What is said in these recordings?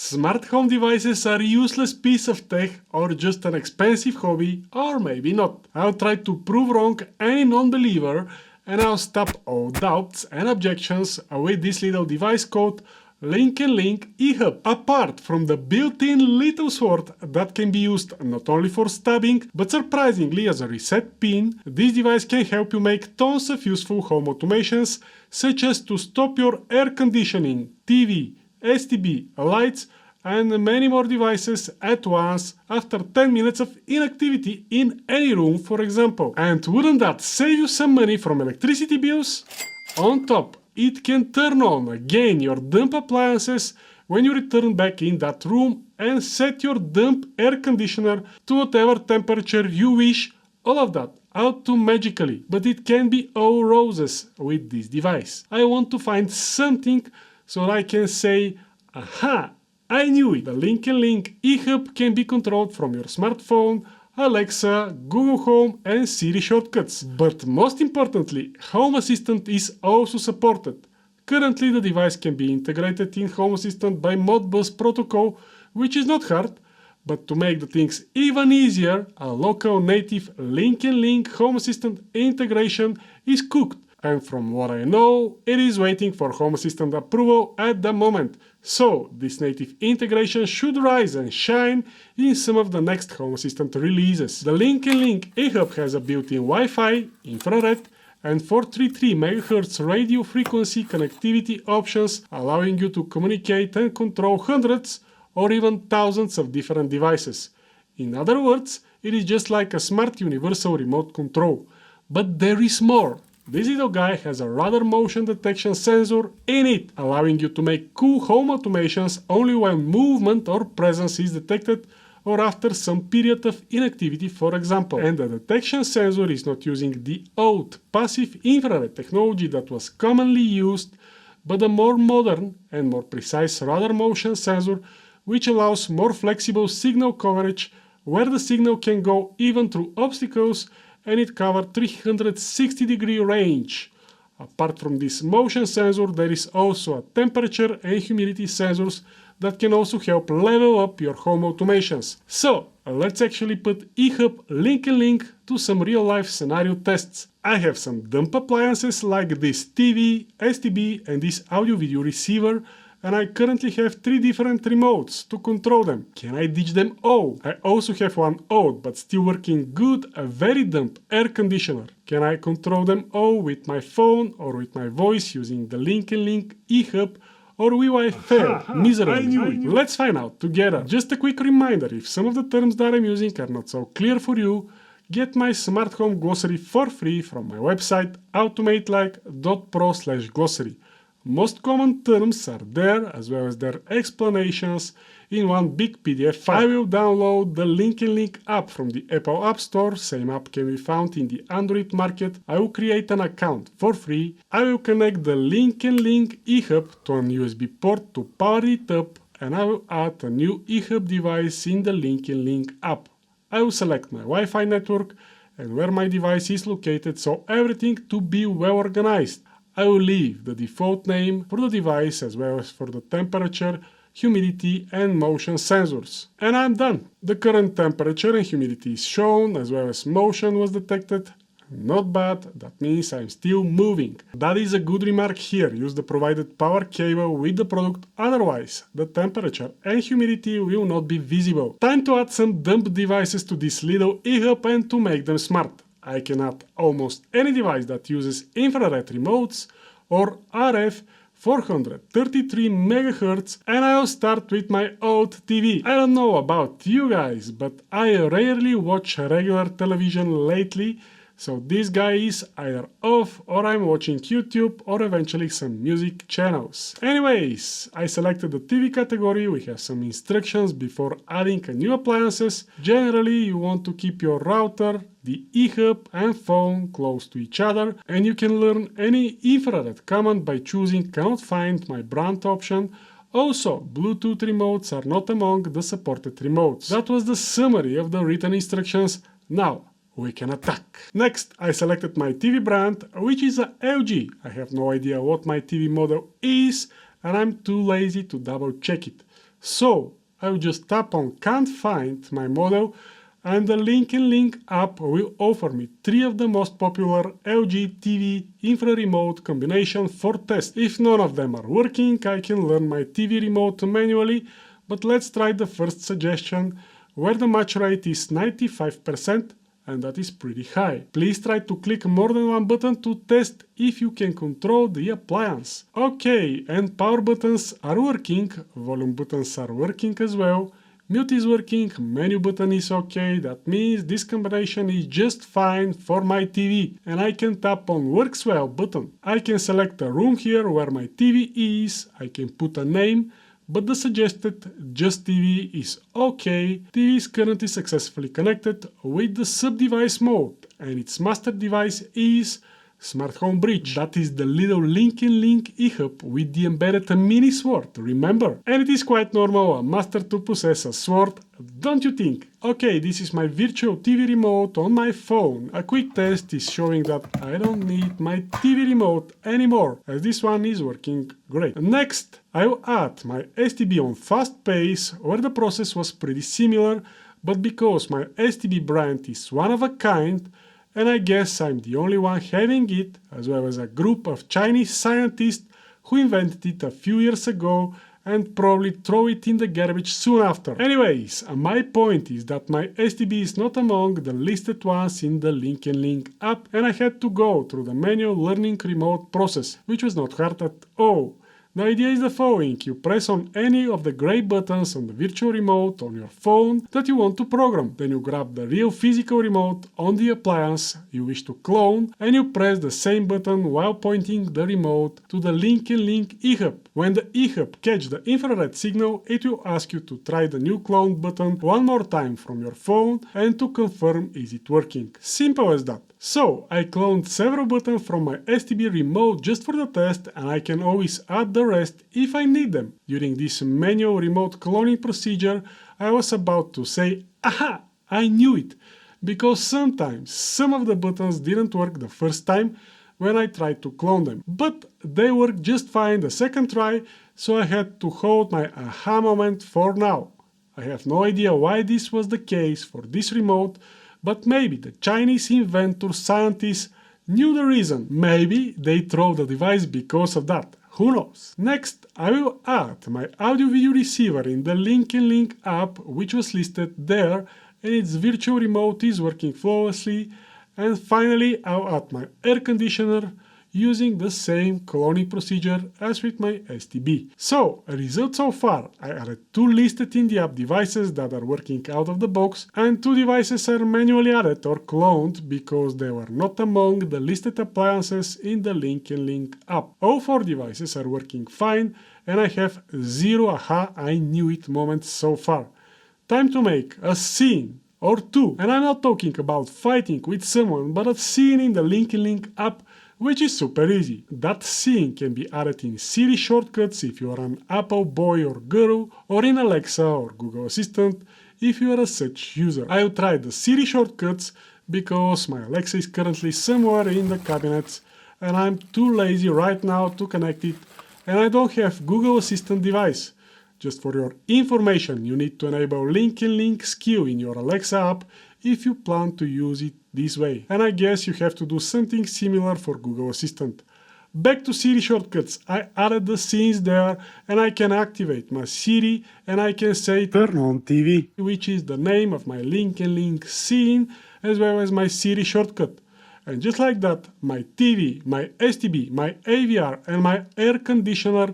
Smart home devices are a useless piece of tech or just an expensive hobby, or maybe not. I'll try to prove wrong any non-believer and I'll stop all doubts and objections with this little device called LinknLink eHub. Apart from the built-in little sword that can be used not only for stabbing, but surprisingly as a reset pin, this device can help you make tons of useful home automations, such as to stop your air conditioning, TV, STB, lights, and many more devices at once after 10 minutes of inactivity in any room, for example. And wouldn't that save you some money from electricity bills? On top, it can turn on again your dump appliances when you return back in that room and set your dump air conditioner to whatever temperature you wish, all of that auto magically. But it can be all roses with this device. I want to find something so that I can say, aha, I knew it! The LinknLink eHub can be controlled from your smartphone, Alexa, Google Home and Siri shortcuts. But most importantly, Home Assistant is also supported. Currently the device can be integrated in Home Assistant by Modbus protocol, which is not hard, but to make the things even easier, a local native LinknLink Home Assistant integration is cooked. And from what I know, it is waiting for Home Assistant approval at the moment. So this native integration should rise and shine in some of the next Home Assistant releases. The LinknLink eHub has a built-in Wi-Fi, infrared, and 433 MHz radio frequency connectivity options, allowing you to communicate and control hundreds or even thousands of different devices. In other words, it is just like a smart universal remote control. But there is more. This little guy has a radar motion detection sensor in it, allowing you to make cool home automations only when movement or presence is detected or after some period of inactivity, for example. And the detection sensor is not using the old passive infrared technology that was commonly used, but a more modern and more precise radar motion sensor, which allows more flexible signal coverage where the signal can go even through obstacles, and it covers 360-degree range. Apart from this motion sensor, there is also a temperature and humidity sensors that can also help level up your home automations. So, let's actually put eHub LinknLink to some real-life scenario tests. I have some dump appliances like this TV, STB and this audio-video receiver, and I currently have 3 different remotes to control them. Can I ditch them all? I also have one old but still working good, a very dump air conditioner. Can I control them all with my phone or with my voice using the LinknLink eHub, or will I fail miserably? Let's find out together. Just a quick reminder, if some of the terms that I'm using are not so clear for you, get my smart home glossary for free from my website automatelife.pro/glossary. Most common terms are there, as well as their explanations in one big PDF file. I will download the LinknLink app from the Apple App Store. Same app can be found in the Android market. I will create an account for free. I will connect the LinknLink eHub to an USB port to power it up, and I will add a new eHub device in the LinknLink app. I will select my Wi-Fi network and where my device is located, so everything to be well organized. I will leave the default name for the device as well as for the temperature, humidity and motion sensors. And I'm done. The current temperature and humidity is shown, as well as motion was detected. Not bad, that means I'm still moving. That is a good remark here, use the provided power cable with the product, otherwise the temperature and humidity will not be visible. Time to add some dump devices to this little eHub and to make them smart. I can add almost any device that uses infrared remotes or RF 433 MHz, and I'll start with my old TV. I don't know about you guys, but I rarely watch regular television lately, so this guy is either off or I'm watching YouTube or eventually some music channels. Anyways, I selected the TV category. We have some instructions before adding a new appliances. Generally, you want to keep your router, the eHub and phone close to each other, and you can learn any infrared command by choosing Cannot Find My Brand option. Also, Bluetooth remotes are not among the supported remotes. That was the summary of the written instructions. Now, we can attack. Next, I selected my TV brand, which is a LG. I have no idea what my TV model is, and I'm too lazy to double check it. So I will just tap on Can't Find my model, and the LinknLink app will offer me 3 of the most popular LG TV infra-remote combination for test. If none of them are working, I can learn my TV remote manually, but let's try the first suggestion, where the match rate is 95%, and that is pretty high. Please try to click more than one button to test if you can control the appliance. Okay, and power buttons are working, volume buttons are working as well, mute is working, menu button is okay, that means this combination is just fine for my TV, and I can tap on Works Well button. I can select a room here where my TV is, I can put a name, but the suggested Just TV is okay. TV is currently successfully connected with the sub-device mode, and its master device is Smart Home Bridge. That is the little LinknLink eHub with the embedded mini sword, remember? And it is quite normal a master to possess a sword, don't you think? Okay, this is my virtual TV remote on my phone. A quick test is showing that I don't need my TV remote anymore, as this one is working great. Next, I will add my STB on fast pace, where the process was pretty similar, but because my STB brand is one of a kind, and I guess I'm the only one having it, as well as a group of Chinese scientists who invented it a few years ago and probably throw it in the garbage soon after. Anyways, my point is that my STB is not among the listed ones in the LinknLink app, and I had to go through the manual learning remote process, which was not hard at all. The idea is the following: you press on any of the gray buttons on the virtual remote on your phone that you want to program. Then you grab the real physical remote on the appliance you wish to clone, and you press the same button while pointing the remote to the LinknLink eHub. When the eHub catches the infrared signal, it will ask you to try the new clone button one more time from your phone and to confirm is it working. Simple as that. So, I cloned several buttons from my STB remote just for the test, and I can always add the rest if I need them. During this manual remote cloning procedure, I was about to say, aha, I knew it, because sometimes some of the buttons didn't work the first time when I tried to clone them, but they worked just fine the second try, so I had to hold my aha moment for now. I have no idea why this was the case for this remote, but maybe the Chinese inventor scientists knew the reason. Maybe they threw the device because of that. Who knows? Next, I will add my audio-video receiver in the LinknLink app, which was listed there, and its virtual remote is working flawlessly. And finally, I'll add my air conditioner using the same cloning procedure as with my STB. So, result so far, I added 2 listed in the app devices that are working out of the box, and 2 devices are manually added or cloned because they were not among the listed appliances in the LinknLink app. All 4 devices are working fine, and I have 0 aha I knew it moments so far. Time to make a scene or 2, and I'm not talking about fighting with someone, but a scene in the LinknLink app, which is super easy. That scene can be added in Siri shortcuts if you are an Apple boy or girl, or in Alexa or Google Assistant if you are a such user. I'll try the Siri shortcuts because my Alexa is currently somewhere in the cabinets and I'm too lazy right now to connect it, and I don't have Google Assistant device. Just for your information, you need to enable LinknLink skill in your Alexa app if you plan to use it this way. And I guess you have to do something similar for Google Assistant. Back to Siri shortcuts, I added the scenes there, and I can activate my Siri and I can say turn on TV, which is the name of my LinknLink scene as well as my Siri shortcut. And just like that, my TV, my STB, my AVR and my air conditioner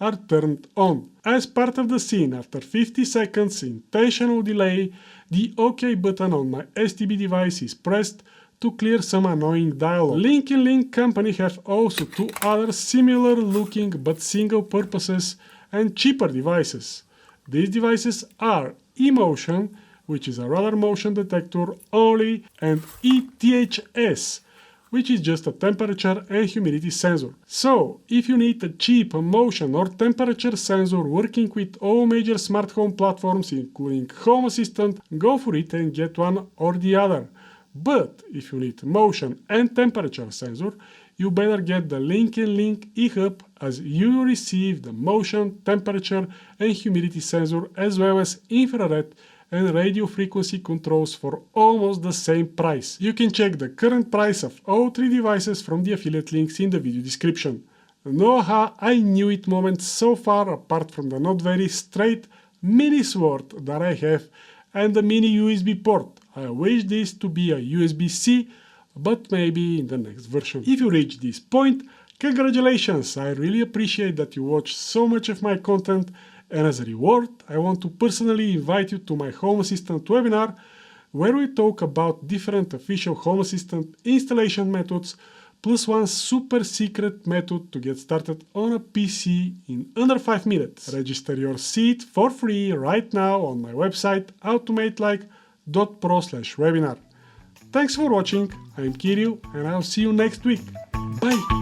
are turned on. As part of the scene, after 50 seconds intentional delay, the OK button on my STB device is pressed to clear some annoying dialogue. LinknLink company have also 2 other similar looking but single purposes and cheaper devices. These devices are eMotion, which is a radar motion detector only, and ETHS, which is just a temperature and humidity sensor. So, if you need a cheap motion or temperature sensor working with all major smart home platforms including Home Assistant, go for it and get one or the other. But if you need motion and temperature sensor, you better get the LinknLink eHub as you receive the motion, temperature and humidity sensor as well as infrared and radio frequency controls for almost the same price. You can check the current price of all three devices from the affiliate links in the video description. No aha I knew it moment so far apart from the not very straight mini sword that I have and the mini USB port. I wish this to be a USB-C, but maybe in the next version. If you reach this point, congratulations! I really appreciate that you watch so much of my content, and as a reward, I want to personally invite you to my Home Assistant webinar, where we talk about different official Home Assistant installation methods, plus one super secret method to get started on a PC in under 5 minutes. Register your seat for free right now on my website automatelike.pro/webinar. Thanks for watching, I'm Kirill and I'll see you next week. Bye!